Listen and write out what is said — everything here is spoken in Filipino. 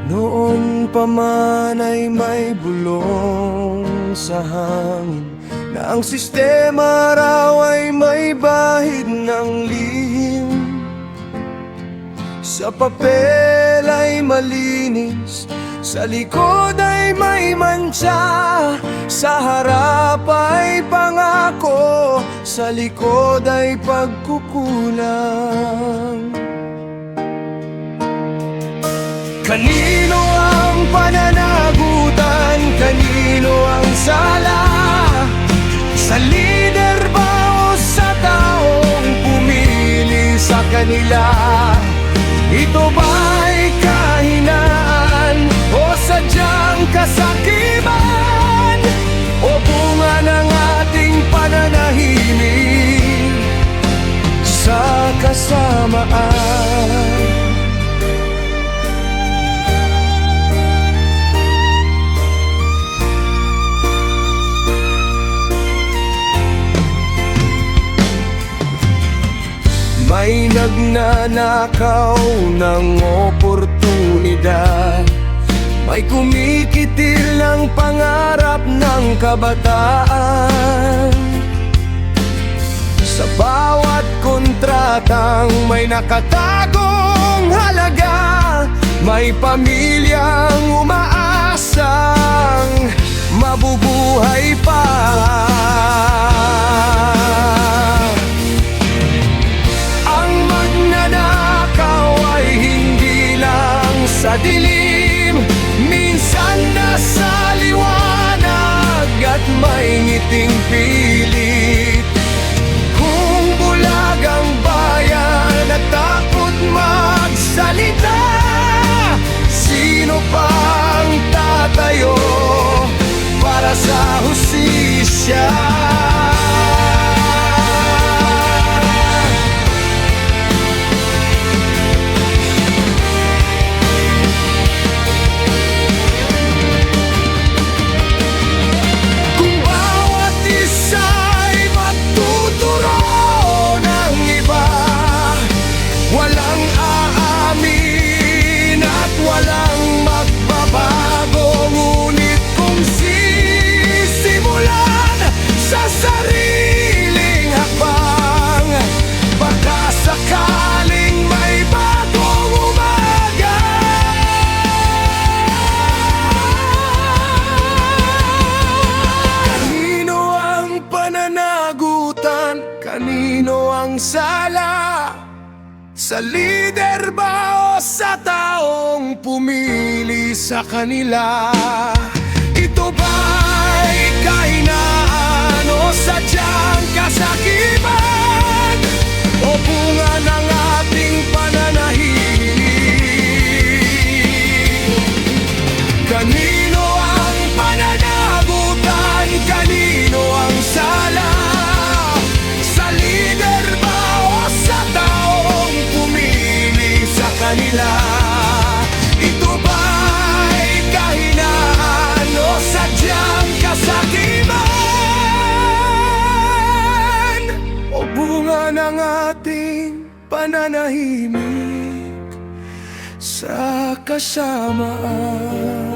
Noon pa man ay may bulong sa hangin na ang sistema raw ay may bahid ng lihim. Sa papel ay malinis, sa likod ay may mantsa. Sa harap ay pangako, sa likod ay pagkukulang. Kanino ang pananagutan? Kanino ang sala? Sa lider ba o sa taong pumili sa kanila? Ito ba'y kahinaan o sadyang kasakiman? O bunga ng ating pananahimik sa kasamaan? May nagnanakaw ng oportunidad, may kumikitil ng pangarap ng kabataan. Sa bawat kontratang may nakatagong halaga, may pamilyang umaasang mabubuhay pa. Sa dilim, minsan nasa liwanag at may ngiting pilit. Kung bulag ang bayan at takot magsalita, sino pang tatayo para sa hustisya? Kanino ang sala? Sa lider ba o sa taong pumili sa kanila? Ito ba'y kahinaan o sadyang kasakiman? O bunga ng ating pananahimik? Kanino ang pananagutan? Kanino ang sala? Ito ba'y kahinaan o sadyang kasakiman? O bunga ng ating pananahimik sa kasamaan?